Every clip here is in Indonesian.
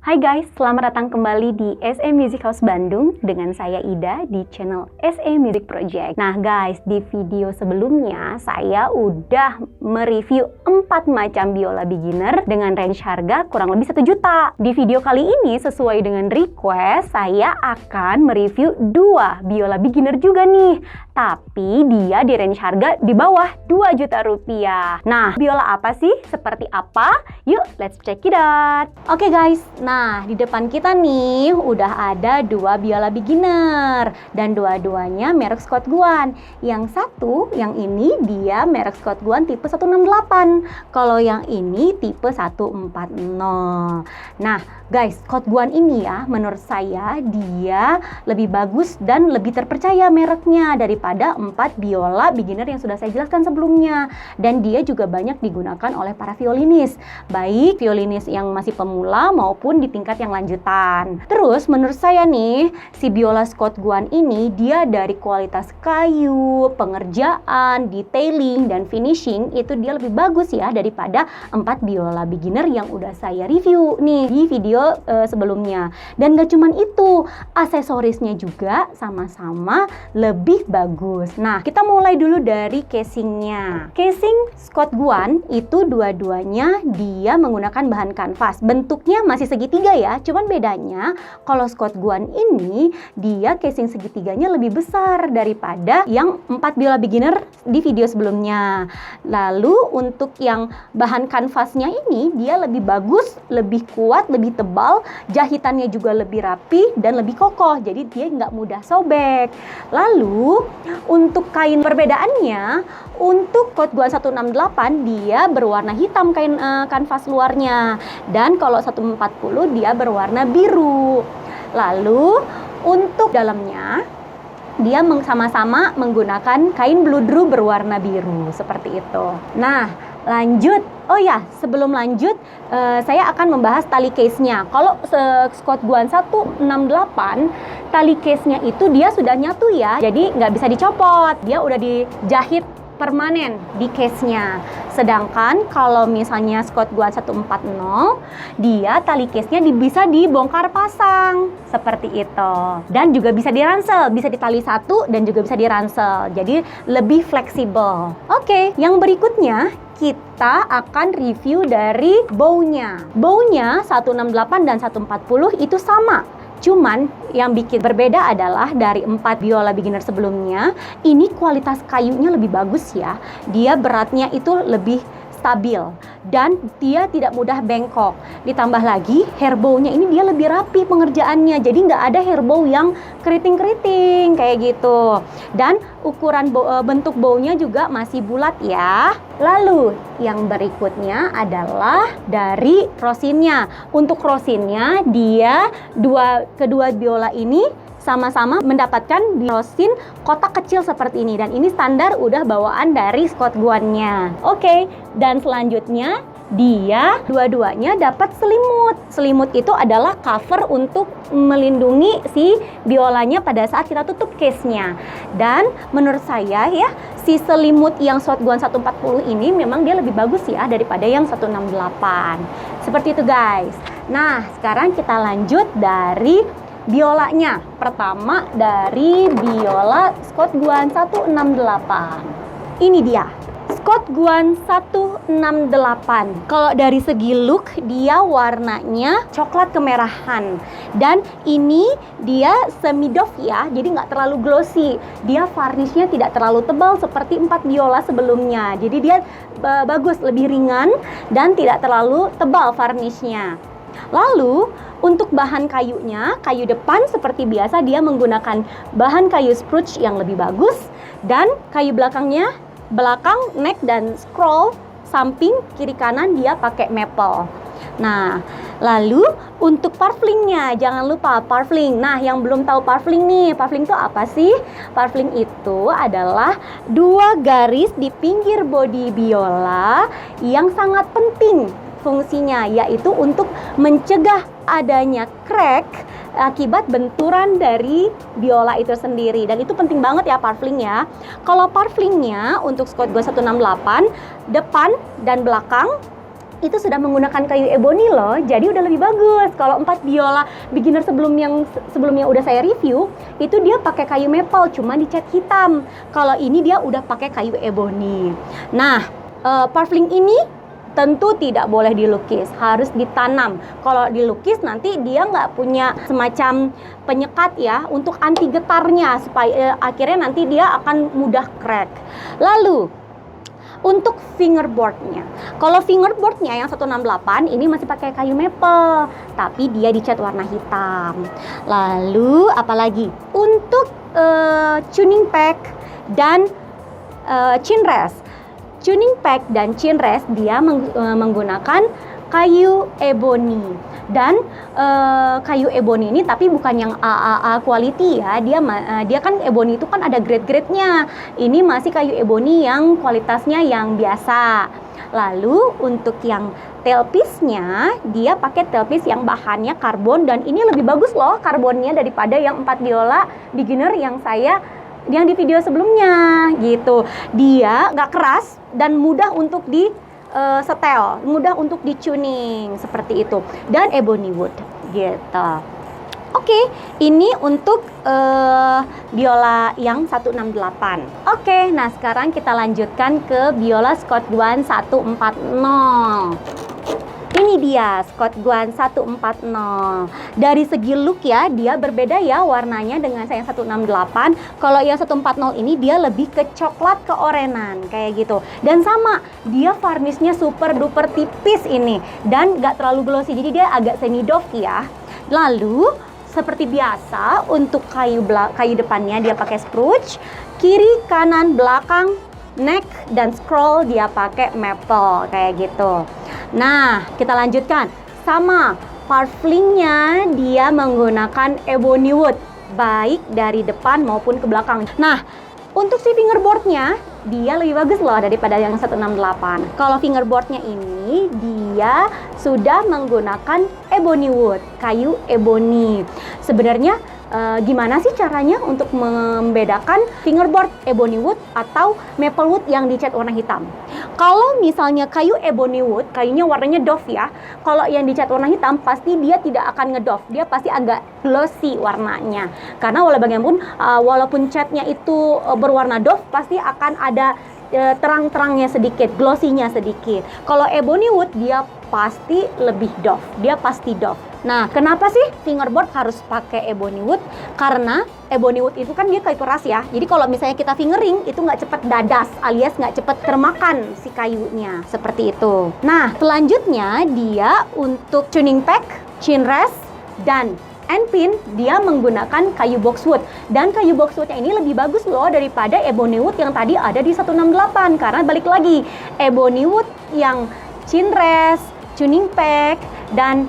Hai guys, selamat datang kembali di SE Music House Bandung dengan saya Ida di channel SE Music Project. Nah guys, di video sebelumnya saya udah mereview 4 macam biola beginner dengan range harga kurang lebih 1 juta. Di video kali ini sesuai dengan request, saya akan mereview 2 biola beginner juga nih. Tapi dia di range harga di bawah 2 juta rupiah. Nah, biola apa sih? Seperti apa? Yuk, let's check it out. Oke guys, nah di depan kita nih udah ada 2 biola beginner dan dua-duanya merek Scott Guan. Yang satu, yang ini dia merek Scott Guan tipe 168. Kalau yang ini tipe 140. Nah, guys, Scott Guan ini ya menurut saya dia lebih bagus dan lebih terpercaya mereknya daripada 4 biola beginner yang sudah saya jelaskan sebelumnya. Dan dia juga banyak digunakan oleh para violinis, baik violinis yang masih pemula maupun di tingkat yang lanjutan. Terus menurut saya nih, si biola Scott Guan ini dia dari kualitas kayu, pengerjaan, detailing, dan finishing itu dia lebih bagus ya daripada 4 biola beginner yang udah saya review nih di video sebelumnya. Dan gak cuman itu, aksesorisnya juga sama-sama lebih bagus. Nah, kita mulai dulu dari casingnya. Casing Scott Guan itu dua-duanya dia menggunakan bahan kanvas. Bentuknya masih segitiga ya, cuman bedanya kalau Scott Guan ini dia casing segitiganya lebih besar daripada yang 4 biola beginner di video sebelumnya. Lalu untuk yang bahan kanvasnya ini dia lebih bagus, lebih kuat, lebih tebal, jahitannya juga lebih rapi dan lebih kokoh, jadi dia nggak mudah sobek. Lalu untuk kain perbedaannya, untuk Scott Guan 168 dia berwarna hitam kain kanvas luarnya, dan kalau 140 dia berwarna biru. Lalu untuk dalamnya dia sama-sama menggunakan kain bludru berwarna biru seperti itu. Nah, lanjut. Oh ya, sebelum lanjut saya akan membahas tali case-nya. Kalau Scott Guan 168 tali case-nya itu dia sudah nyatu ya, jadi nggak bisa dicopot. Dia udah dijahit permanen di case-nya. Sedangkan kalau misalnya Scott Guan 140, dia tali case-nya bisa dibongkar pasang seperti itu. Dan juga bisa diransel, bisa ditali satu dan juga bisa diransel. Jadi lebih fleksibel. Oke, yang berikutnya kita akan review dari bow-nya. Bow-nya 168 dan 140 itu sama. Cuman yang bikin berbeda adalah dari 4 biola beginner sebelumnya, ini kualitas kayunya lebih bagus ya. Dia beratnya itu lebih stabil dan dia tidak mudah bengkok. Ditambah lagi hairbow-nya ini dia lebih rapi pengerjaannya, jadi nggak ada hairbow yang keriting-keriting kayak gitu. Dan ukuran bentuk bow-nya juga masih bulat ya. Lalu yang berikutnya adalah dari rosinnya. Untuk rosinnya dia kedua biola ini sama-sama mendapatkan rosin kotak kecil seperti ini, dan ini standar udah bawaan dari Scott Guan-nya. Oke, dan selanjutnya dia dua-duanya dapat selimut. Selimut itu adalah cover untuk melindungi si biolanya pada saat kita tutup case-nya. Dan menurut saya ya, si selimut yang Scott Guan 140 ini memang dia lebih bagus ya daripada yang 168. Seperti itu guys. Nah, sekarang kita lanjut dari biolanya. Pertama dari biola Scott Guan 168. Ini dia, Scott Guan 168. Kalau dari segi look, dia warnanya coklat kemerahan. Dan ini dia semi doff ya, jadi nggak terlalu glossy. Dia varnishnya tidak terlalu tebal seperti 4 biola sebelumnya. Jadi dia bagus, lebih ringan dan tidak terlalu tebal varnishnya. Lalu untuk bahan kayunya, kayu depan seperti biasa dia menggunakan bahan kayu spruce yang lebih bagus, dan kayu belakangnya, belakang, neck, dan scroll samping kiri kanan dia pakai maple. Nah, lalu untuk purflingnya, jangan lupa purfling. Nah, yang belum tahu purfling nih, purfling itu apa sih? Purfling itu adalah 2 garis di pinggir bodi biola yang sangat penting fungsinya, yaitu untuk mencegah adanya crack akibat benturan dari biola itu sendiri. Dan itu penting banget ya purfling ya. Kalau purflingnya untuk Scott Guan 168, depan dan belakang itu sudah menggunakan kayu ebony loh, jadi udah lebih bagus. Kalau 4 biola beginner sebelumnya udah saya review, itu dia pakai kayu maple cuma dicat hitam. Kalau ini dia udah pakai kayu ebony. Nah, purfling ini tentu tidak boleh dilukis, harus ditanam. Kalau dilukis nanti dia nggak punya semacam penyekat ya untuk anti getarnya, supaya akhirnya nanti dia akan mudah crack. Lalu untuk fingerboardnya, kalau fingerboardnya yang 168 ini masih pakai kayu maple, tapi dia dicat warna hitam. Lalu apalagi untuk tuning pack dan chin rest. Tuning pack dan chin rest dia menggunakan kayu ebony. Dan kayu ebony ini tapi bukan yang AAA quality ya. Dia kan ebony itu kan ada grade-grade-nya. Ini masih kayu ebony yang kualitasnya yang biasa. Lalu untuk yang tailpiece-nya, dia pakai tailpiece yang bahannya karbon, dan ini lebih bagus loh karbonnya daripada yang 4 biola beginner yang di video sebelumnya gitu. Dia nggak keras dan mudah untuk di setel, mudah untuk di tuning seperti itu, dan ebony wood gitu. Oke, ini untuk biola yang 168. Oke, nah sekarang kita lanjutkan ke biola Scott Guan 140. Ini dia Scott Guan 140. Dari segi look ya, dia berbeda ya warnanya dengan yang 168. Kalau yang 140 ini dia lebih ke coklat keorenan kayak gitu. Dan sama, dia varnisnya super duper tipis ini dan nggak terlalu glossy. Jadi dia agak semi doff ya. Lalu seperti biasa untuk kayu depannya dia pakai spruce, kiri, kanan, belakang, neck dan scroll dia pakai maple kayak gitu. Nah, kita lanjutkan. Sama, purflingnya dia menggunakan ebony wood, baik dari depan maupun ke belakang. Nah, untuk si fingerboardnya, dia lebih bagus loh daripada yang 168. Kalau fingerboardnya ini, dia sudah menggunakan ebony wood, kayu ebony. Sebenarnya gimana sih caranya untuk membedakan fingerboard ebony wood atau maple wood yang dicat warna hitam? Kalau misalnya kayu ebony wood, kayunya warnanya doff ya. Kalau yang dicat warna hitam, pasti dia tidak akan ngedoff. Dia pasti agak glossy warnanya. Karena walaupun catnya itu berwarna doff, pasti akan ada terang-terangnya sedikit, glossy-nya sedikit. Kalau ebony wood, dia pasti lebih doff. Dia pasti doff. Nah, kenapa sih fingerboard harus pakai ebony wood? Karena ebony wood itu kan dia kayu keras ya. Jadi kalau misalnya kita fingering, itu nggak cepat dadas, alias nggak cepat termakan si kayunya. Seperti itu. Nah, selanjutnya dia untuk tuning pack, chin rest, dan end pin, dia menggunakan kayu boxwood. Dan kayu boxwoodnya ini lebih bagus loh daripada ebony wood yang tadi ada di 168. Karena balik lagi, ebony wood yang chin rest, tuning pack, dan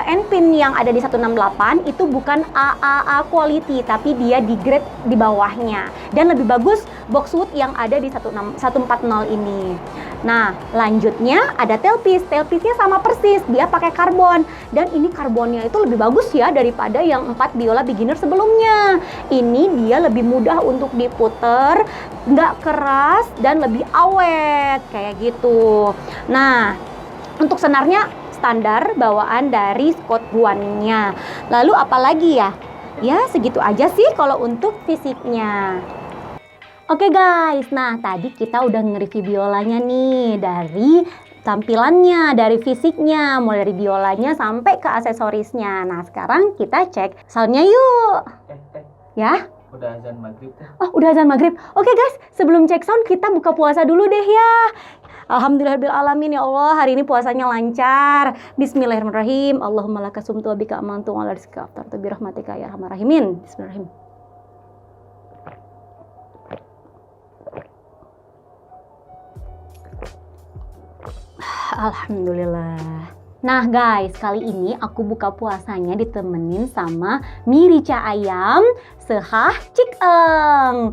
end pin yang ada di 168 itu bukan AAA quality, tapi dia di grade di bawahnya. Dan lebih bagus boxwood yang ada di 140 ini. Nah, lanjutnya ada tailpiece. Tailpiece-nya sama persis, dia pakai karbon. Dan ini karbonnya itu lebih bagus ya daripada yang 4 biola beginner sebelumnya. Ini dia lebih mudah untuk diputer, nggak keras, dan lebih awet kayak gitu. Nah, untuk senarnya standar bawaan dari Scott Guan-nya. Lalu apalagi ya? Ya segitu aja sih kalau untuk fisiknya. Oke guys, nah tadi kita udah nge-review biolanya nih, dari tampilannya, dari fisiknya, mulai dari biolanya sampai ke aksesorisnya. Nah sekarang kita cek soundnya yuk. Ya? Udah azan maghrib deh. Oh, udah azan maghrib. Oke guys, sebelum cek sound kita buka puasa dulu deh ya. Alhamdulillahirrahmanirrahim ya Allah, hari ini puasanya lancar. Bismillahirrahmanirrahim. Allahumma laka sumtu wa bika amantu wa ala rizqika aftartu bi rahmatika ya arhamar rahimin. Bismillahirrahmanirrahim. Alhamdulillah. Nah guys, kali ini aku buka puasanya ditemenin sama mie rica ayam sehah cikeng.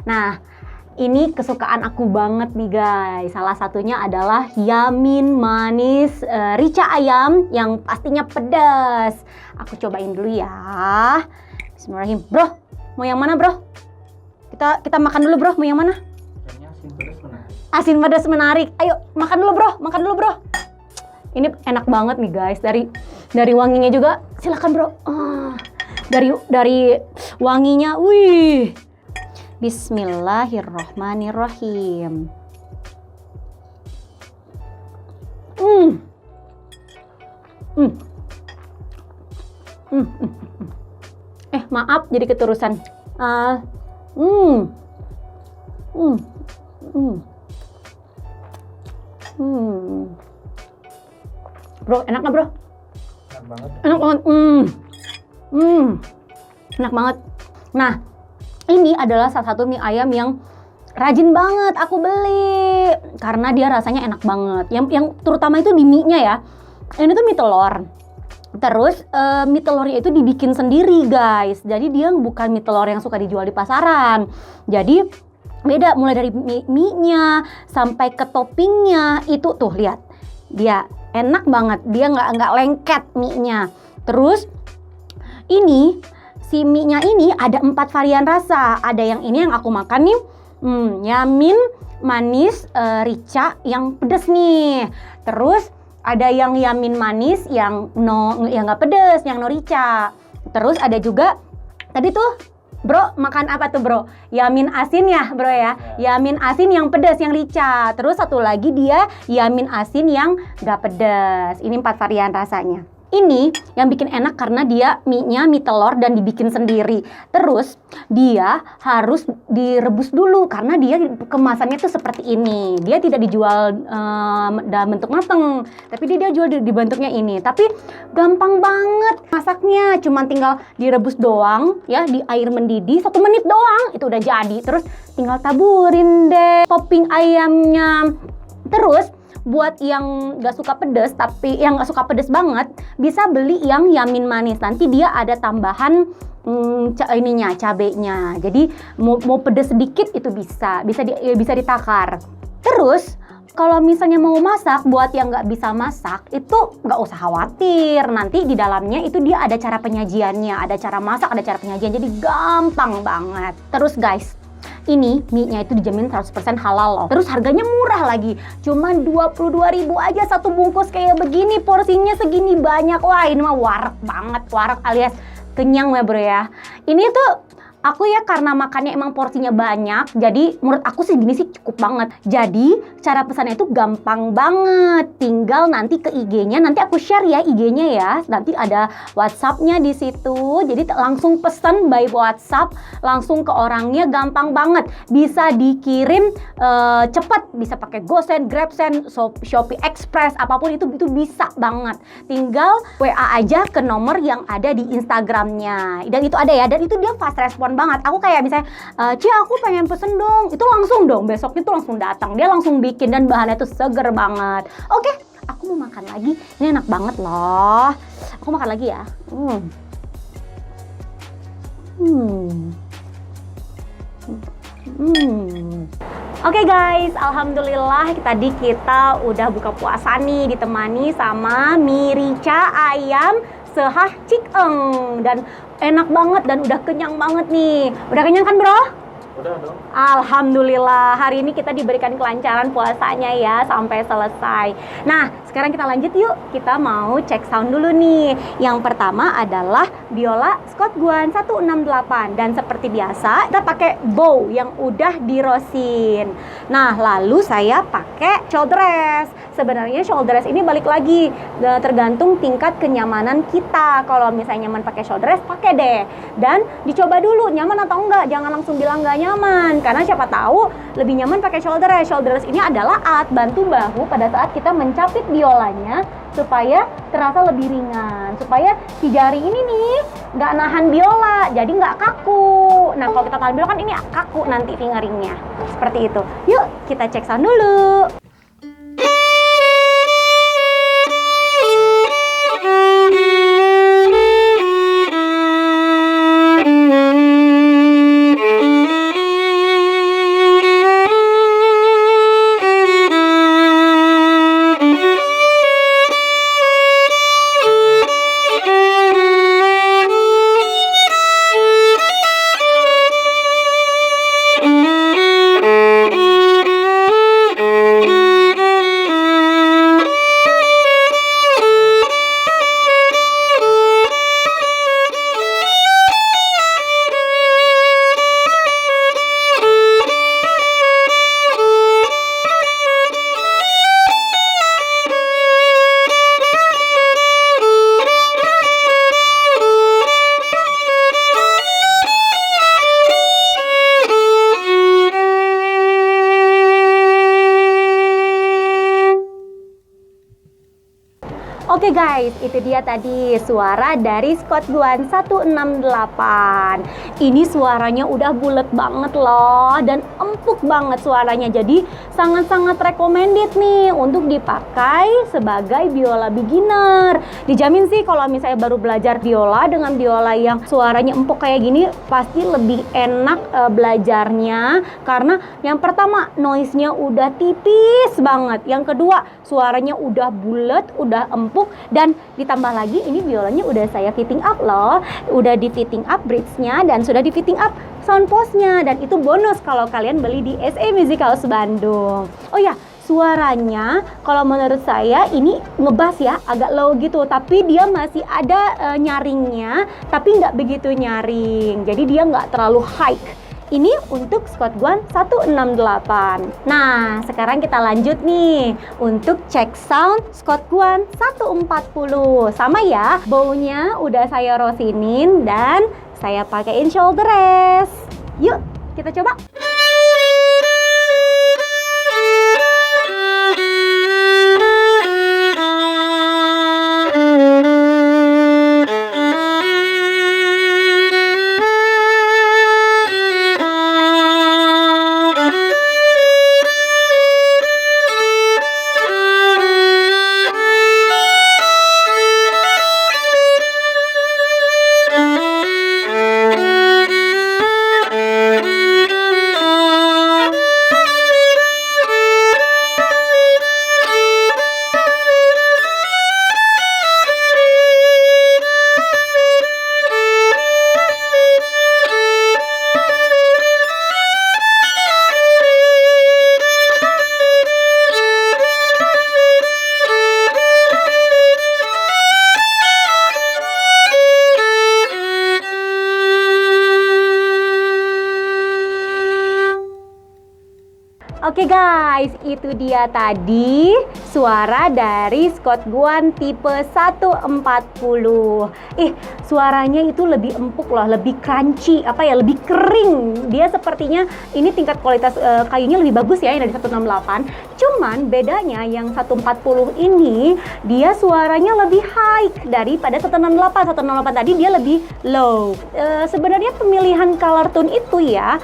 Nah, Ini kesukaan aku banget nih guys. Salah satunya adalah Yamin manis rica ayam yang pastinya pedas. Aku cobain dulu ya. Bismillahirrahmanirrahim. Bro, mau yang mana bro? Kita makan dulu bro, mau yang mana? Kayaknya asin pedas menarik. Asin pedas menarik. Ayo makan dulu bro, makan dulu bro. Ini enak banget nih guys. Dari wanginya juga. Silakan bro. Dari wanginya, wih. Bismillahirrohmanirrohim. Maaf jadi keterusan. Bro, enak nggak bro? Enak banget. Enak banget. Enak banget. Nah, ini adalah salah satu mie ayam yang rajin banget aku beli karena dia rasanya enak banget. Yang terutama itu di mie-nya ya. Ini tuh mie telur. Terus mie telurnya itu dibikin sendiri guys. Jadi dia bukan mie telur yang suka dijual di pasaran. Jadi beda mulai dari mie-nya sampai ke toppingnya itu tuh lihat. Dia enak banget. Dia nggak lengket mie-nya. Terus ini si mie-nya ini ada 4 varian rasa. Ada yang ini yang aku makan nih. Yamin manis rica yang pedas nih. Terus ada yang yamin manis yang nggak pedes, yang no rica. Terus ada juga tadi tuh bro makan apa tuh bro? Yamin asin ya bro ya. Yamin asin yang pedas, yang rica. Terus satu lagi dia yamin asin yang nggak pedas. Ini 4 varian rasanya. Ini yang bikin enak karena dia mie-nya mie telur dan dibikin sendiri. Terus dia harus direbus dulu karena dia kemasannya tuh seperti ini. Dia tidak dijual dalam bentuk mateng, tapi dia jual di bentuknya ini. Tapi gampang banget masaknya, cuma tinggal direbus doang ya di air mendidih 1 menit doang itu udah jadi. Terus tinggal taburin deh topping ayamnya. Terus buat yang gak suka pedas, tapi yang gak suka pedas banget, bisa beli yang yamin manis. Nanti dia ada tambahan cabenya. Jadi mau pedas sedikit itu bisa ditakar. Terus kalau misalnya mau masak, buat yang nggak bisa masak itu nggak usah khawatir. Nanti di dalamnya itu dia ada cara penyajiannya, ada cara masak, ada cara penyajian. Jadi gampang banget. Terus guys, ini mie-nya itu dijamin 100% halal loh. Terus harganya murah lagi. Cuman 22.000 aja satu bungkus kayak begini. Porsinya segini banyak. Wah, ini mah warak banget. Warak alias kenyang ya bro ya. Ini tuh aku ya karena makannya emang porsinya banyak, jadi menurut aku sih gini sih cukup banget. Jadi cara pesannya itu gampang banget. Tinggal nanti ke IG-nya, nanti aku share ya IG-nya ya. Nanti ada WhatsApp-nya di situ. Jadi langsung pesan by WhatsApp, langsung ke orangnya gampang banget. Bisa dikirim cepat, bisa pakai GoSend, GrabSend, Shopee Express, apapun itu bisa banget. Tinggal WA aja ke nomor yang ada di Instagramnya. Dan itu ada ya, dan itu dia fast respon banget. Aku kayak misalnya, Ci aku pengen pesen dong, itu langsung dong, besoknya tuh langsung datang, dia langsung bikin dan bahannya tuh seger banget. Oke, aku mau makan lagi, ini enak banget loh. Aku makan lagi ya. Oke guys, alhamdulillah tadi kita udah buka puasa nih, ditemani sama mie rica ayam sehah cikeng, dan enak banget dan udah kenyang banget nih. Udah kenyang kan bro? Udah dong. Alhamdulillah, hari ini kita diberikan kelancaran puasanya ya sampai selesai. Nah, sekarang kita lanjut yuk. Kita mau cek sound dulu nih. Yang pertama adalah biola Scott Guan 168. Dan seperti biasa, kita pakai bow yang udah dirosin. Nah, lalu saya pakai shoulder rest. Sebenarnya shoulder rest ini balik lagi, tergantung tingkat kenyamanan kita. Kalau misalnya nyaman pakai shoulder rest, pakai deh. Dan dicoba dulu nyaman atau enggak. Jangan langsung bilang enggak nyaman, karena siapa tahu lebih nyaman pakai shoulder rest. Shoulder rest ini adalah alat bantu bahu pada saat kita mencapit biolanya supaya terasa lebih ringan, supaya si jari ini nih nggak nahan biola, jadi nggak kaku. Nah kalau kita tahan biola kan ini kaku nanti fingeringnya, seperti itu. Yuk kita cek sound dulu. Oke guys, itu dia tadi suara dari Scott Guan 168. Ini suaranya udah bulat banget loh dan empuk banget suaranya. Jadi sangat-sangat recommended nih untuk dipakai sebagai biola beginner. Dijamin sih kalau misalnya baru belajar biola dengan biola yang suaranya empuk kayak gini pasti lebih enak belajarnya, karena yang pertama noise-nya udah tipis banget. Yang kedua, suaranya udah bulat, udah empuk, dan ditambah lagi ini biolanya udah saya fitting up loh. Udah di fitting up bridge-nya dan sudah di fitting up sound post-nya, dan itu bonus kalau kalian beli di SE Music House Bandung. Oh ya, suaranya kalau menurut saya ini ngebass ya, agak low gitu, tapi dia masih ada nyaringnya, tapi nggak begitu nyaring. Jadi dia nggak terlalu high. Ini untuk Scott Guan 168. Nah, sekarang kita lanjut nih untuk cek sound Scott Guan 140. Sama ya, bownya udah saya rosinin dan saya pakein shoulder rest. Yuk, kita coba. Oke guys, itu dia tadi suara dari Scott Guan tipe 140. Suaranya itu lebih empuk loh, lebih crunchy, lebih kering. Dia sepertinya ini tingkat kualitas kayunya lebih bagus ya yang dari 168. Cuman bedanya yang 140 ini dia suaranya lebih high daripada 168. 168 tadi dia lebih low. Sebenarnya pemilihan color tone itu ya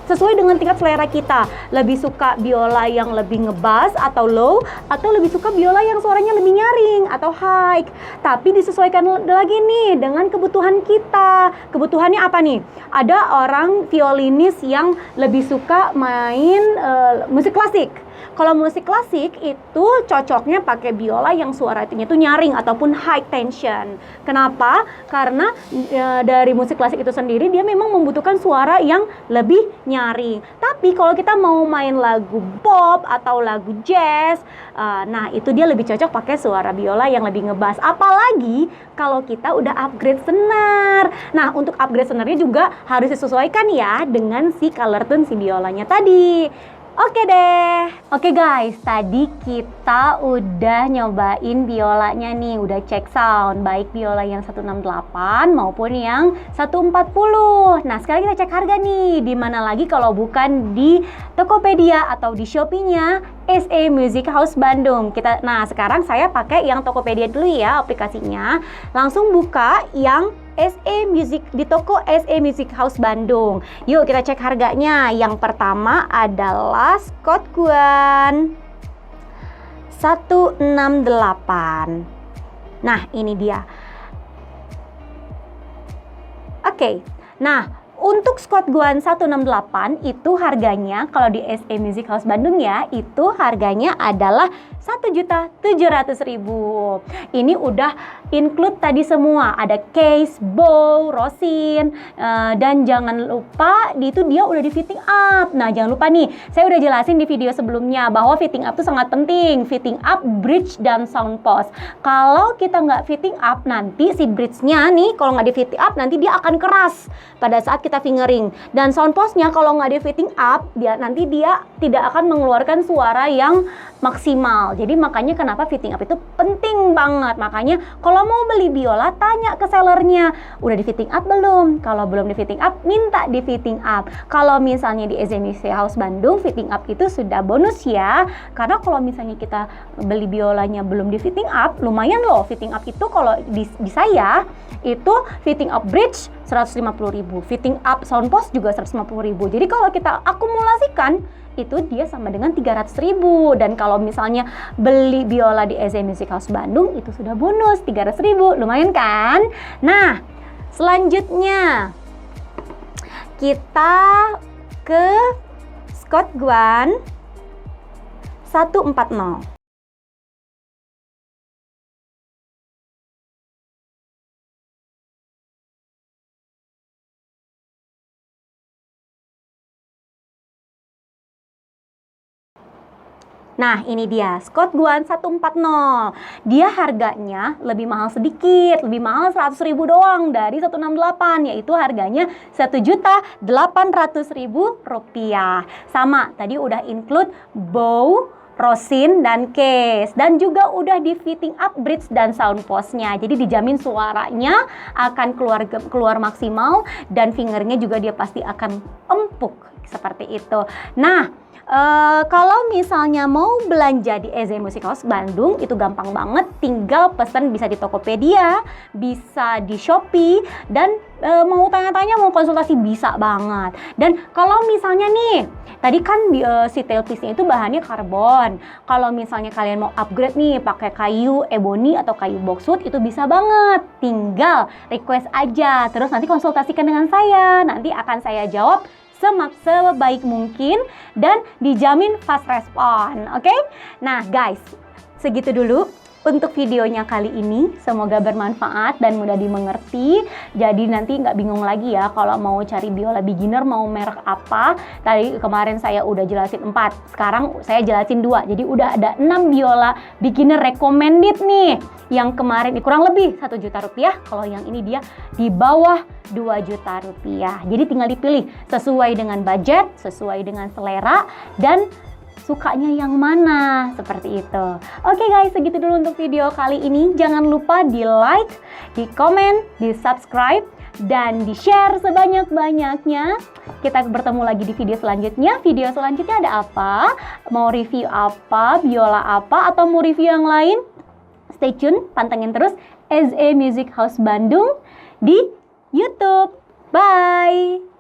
sesuai dengan tingkat selera kita. Lebih suka biola yang lebih ngebass atau low, atau lebih suka biola yang suaranya lebih nyaring atau high. Tapi disesuaikan lagi nih dengan kebutuhan kita. Kebutuhannya apa nih? Ada orang violinis yang lebih suka main musik klasik. Kalau musik klasik itu cocoknya pakai biola yang suaranya itu nyaring ataupun high tension. Kenapa? Karena dari musik klasik itu sendiri dia memang membutuhkan suara yang lebih nyaring. Tapi kalau kita mau main lagu pop atau lagu jazz, nah itu dia lebih cocok pakai suara biola yang lebih ngebass. Apalagi kalau kita udah upgrade senar. Nah, untuk upgrade senarnya juga harus disesuaikan ya dengan si color tone si biolanya tadi. Oke deh. Oke guys, tadi kita udah nyobain biolanya nih, udah cek sound, baik biola yang 168 maupun yang 140. Nah, sekarang kita cek harga nih, di mana lagi kalau bukan di Tokopedia atau di Shopee-nya SE Music House Bandung. Nah, sekarang saya pakai yang Tokopedia dulu ya aplikasinya. Langsung buka yang SE Music di toko SE Music House Bandung. Yuk kita cek harganya. Yang pertama adalah Scott Guan 168. Nah, ini dia. Oke. Nah, untuk Scott Guan 168 itu harganya kalau di SE Music House Bandung ya, itu harganya adalah 1.700.000. Ini udah include tadi semua, ada case, bow, rosin, dan jangan lupa itu dia udah di fitting up. Nah, jangan lupa nih, saya udah jelasin di video sebelumnya bahwa fitting up itu sangat penting. Fitting up bridge dan sound post. Kalau kita nggak fitting up, nanti si bridge-nya nih kalau nggak di fitting up nanti dia akan keras pada saat kita kita fingering. Dan sound pause-nya kalau nggak di fitting up, nanti dia tidak akan mengeluarkan suara yang maksimal. Jadi makanya kenapa fitting up itu penting banget. Makanya kalau mau beli biola, tanya ke sellernya, udah di fitting up belum? Kalau belum di fitting up, minta di fitting up. Kalau misalnya di SE Music House Bandung, fitting up itu sudah bonus ya. Karena kalau misalnya kita beli biolanya belum di fitting up, lumayan loh. Fitting up itu kalau di saya itu fitting up bridge 150.000, fitting up sound pause juga 150.000. Jadi kalau kita akumulasikan itu dia sama dengan 300.000. Dan kalau misalnya beli biola di SE Music House Bandung itu sudah bonus 300.000, lumayan kan? Nah, selanjutnya kita ke Scott Guan 140. Nah, ini dia Scott Guan 140. Dia harganya lebih mahal sedikit, lebih mahal 100.000 doang dari 168, yaitu harganya 1.800.000 rupiah. Sama, tadi udah include bow, rosin, dan case, dan juga udah di fitting up bridge dan sound pause-nya. Jadi dijamin suaranya akan keluar maksimal, dan fingernya juga dia pasti akan empuk seperti itu. Nah, kalau misalnya mau belanja di SE Music House Bandung itu gampang banget, tinggal pesan bisa di Tokopedia, bisa di Shopee, dan mau tanya-tanya, mau konsultasi bisa banget. Dan kalau misalnya nih, tadi kan si tailpiece-nya itu bahannya karbon. Kalau misalnya kalian mau upgrade nih pakai kayu ebony atau kayu boxwood, itu bisa banget. Tinggal request aja, terus nanti konsultasikan dengan saya, nanti akan saya jawab sebaik mungkin dan dijamin fast respon. Oke? Nah guys, segitu dulu untuk videonya kali ini. Semoga bermanfaat dan mudah dimengerti. Jadi nanti nggak bingung lagi ya kalau mau cari biola beginner mau merek apa. Tadi kemarin saya udah jelasin 4, sekarang saya jelasin 2. Jadi udah ada 6 biola beginner recommended nih. Yang kemarin kurang lebih 1 juta rupiah, kalau yang ini dia di bawah 2 juta rupiah. Jadi tinggal dipilih sesuai dengan budget, sesuai dengan selera, dan sukanya yang mana, seperti itu. Oke guys, segitu dulu untuk video kali ini. Jangan lupa di like, di komen, di subscribe, dan di share sebanyak-banyaknya. Kita bertemu lagi di video selanjutnya. Video selanjutnya ada apa? Mau review apa? Biola apa? Atau mau review yang lain? Stay tune, pantengin terus SE Music House Bandung di YouTube. Bye!